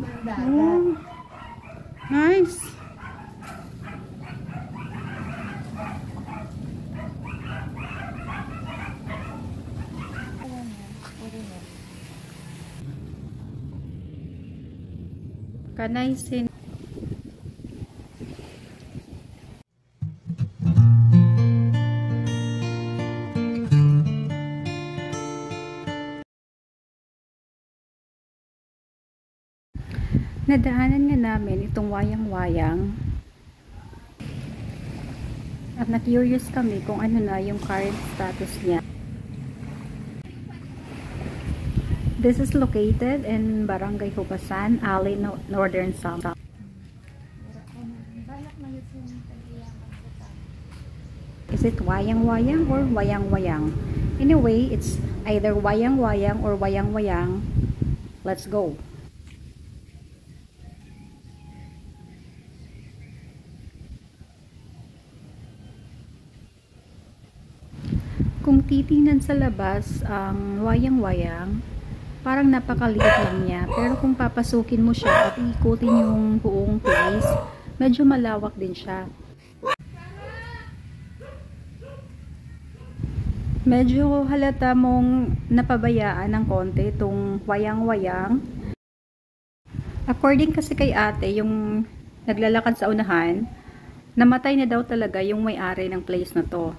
Oh, nice. Kanaysin. Nadaanan nga namin itong wayang-wayang at na-curious kami kung ano na yung current status niya. This is located in Barangay Hubasan, Ali, Northern Samar. Is it wayang-wayang or wayang-wayang? Anyway, it's either wayang-wayang or wayang-wayang. Let's go. Kung titingnan sa labas ang wayang-wayang, parang napakaliit lang niya. Pero kung papasukin mo siya at ikutin yung buong place, medyo malawak din siya. Medyo halata mong napabayaan ng konti itong wayang-wayang. According kasi kay ate, yung naglalakad sa unahan, namatay na daw talaga yung may-ari ng place na to.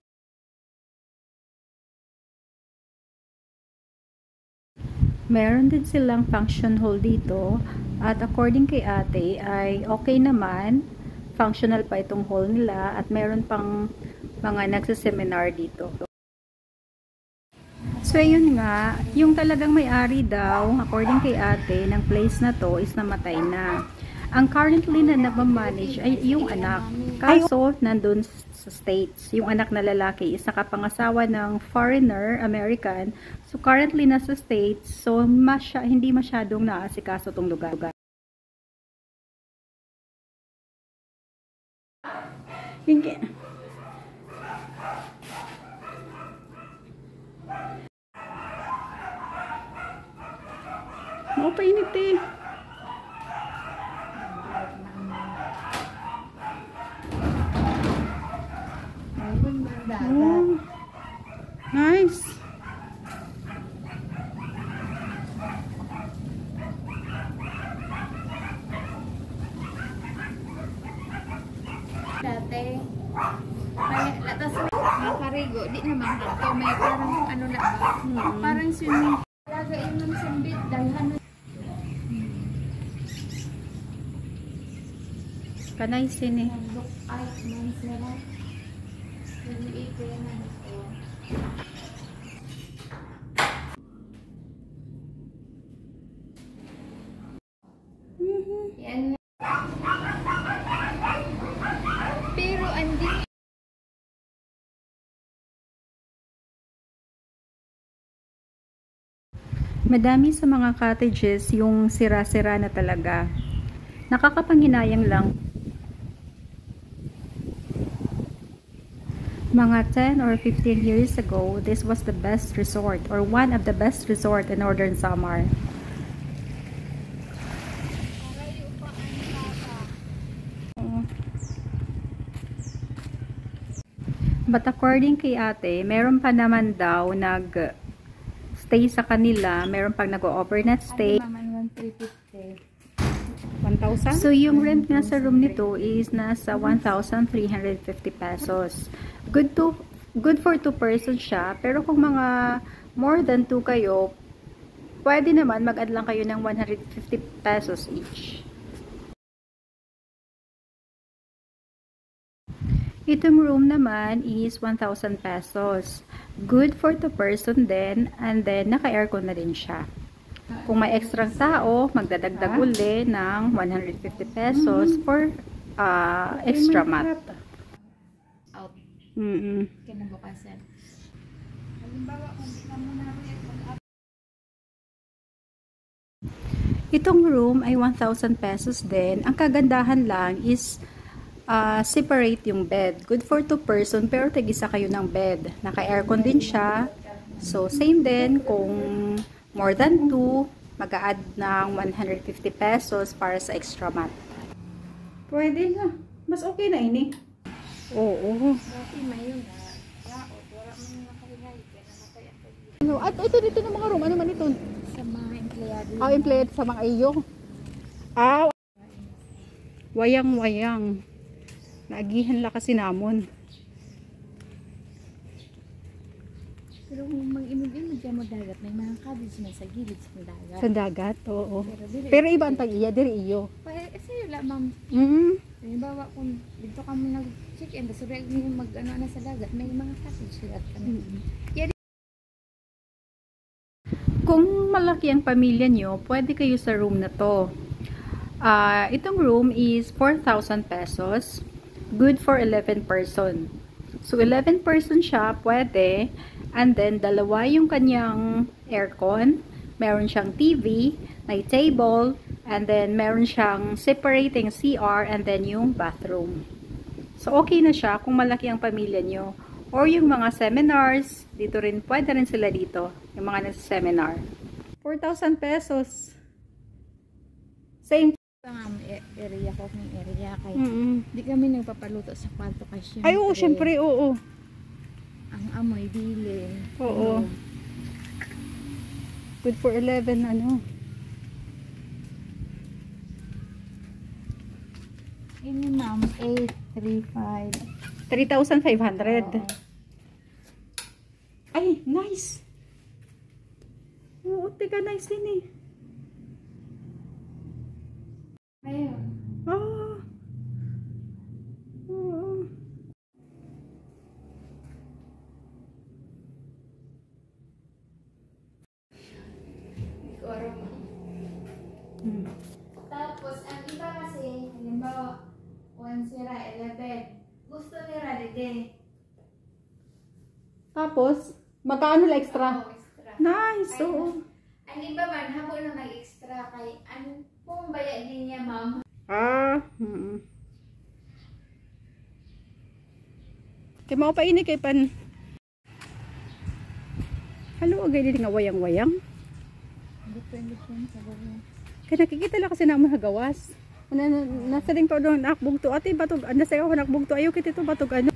Meron din silang function hall dito at according kay ate ay okay naman, functional pa itong hall nila at meron pang mga nagsaseminar dito. So yun nga, yung talagang may-ari daw according kay ate ng place na to is namatay na. Ang currently na nagmamanage ay yung anak. Kaso nandun sa States. Yung anak na lalaki is nakapangasawa ng foreigner, American. So currently nasa States. So hindi masyadong naasikaso tong lugar. Hindi. Painit eh. Oh, nice. Dati, may latas may karigo, di naman ito. May parang ano na ba? Parang swimming. Lagain ng sambit, dalhan na. Kanay sini. Look ay, mansara. Liliit ko yan na ito. Yan. Pero andi. Madami sa mga cottages yung sira-sira na talaga. Nakakapanghinayang lang. Mga 10 or 15 years ago, this was the best resort or one of the best resort in Northern Samar. But according kay ate, meron pa naman daw nag-stay sa kanila, meron pang nag-overnight stay. 1,000? So yung rent nga sa room nito is nasa 1,350 pesos. Good for 2 person siya, pero kung mga more than 2 kayo, pwede naman mag-add lang kayo ng 150 pesos each. Itong room naman is 1,000 pesos. Good for 2 person din, and then naka-aircon na din siya. Kung may extra tao, magdadagdag uli ng 150 pesos for extra mat. Out. Kinabukasan. Halimbawa, kung di ka muna Itong room ay 1,000 pesos din. Ang kagandahan lang is separate yung bed. Good for 2 person, pero tig-isa kayo ng bed. Naka-aircon din siya. So, same din kung more than 2, mag-a-add ng 150 pesos para sa extra mat. Pwede na. Mas okay na ini. Oo. Dati mayon na. Yaot, wala man makarigay. Kaya namatay ang pag-ibig. Ano, at ito dito ng mga room. Ano man ito? Sa mga empleyado. Empleyado sa mga iyo. Wayang-wayang. Naagihan la kasi namon. Pero kung mag-imod-imod dyan mo dagat, may mga cottage na sa gilid sa dagat. Sa dagat, oo. Pero Pero iba ang tag-iya, diri iyo. Sa'yo lang, ma'am. Halimbawa, kung dito kami nag-check-in, tapos rin yung mag-ano na sa dagat, may mga cottage lahat kami. Kung malaki ang pamilya nyo, pwede kayo sa room na to. Itong room is 4,000 pesos. Good for 11 person. So, 11 person siya, pwede. And then, dalawa yung kanyang aircon. Meron siyang TV, may table, and then meron siyang separating CR and then yung bathroom. So, okay na siya kung malaki ang pamilya nyo. Or yung mga seminars, dito rin, pwede rin sila dito. Yung mga nasa seminar. 4,000 pesos. Same. Ang area ko, ng area kay di kami nagpapaluto sa kwarto kasi Ay, oo, syempre, oo. ang amoy dili. Oo. Good for 11, ano. Ini ma'am, 835. 3,500. Ay, nice. Oo, teka, nice din eh. Ayun. Ah. Oo. Tapos, ang iba kasi, halimbawa, 1 sira, 11. Gusto nila dede. Tapos, magkano la extra? Extra. Nice, Ay, oo. ang iba man, habo na may extra kay, ano, kung bayad din niya, ma'am. Kaya mau pa ini kay pan. Halo, agay din nga wayang-wayang. Depende po sa bago. Kaya nakikita lang kasi naman hagawas. Nasa rin pa doon nakbugto. Ate, batog, nasa ako nakbugto. Ayaw kita ito batog ano.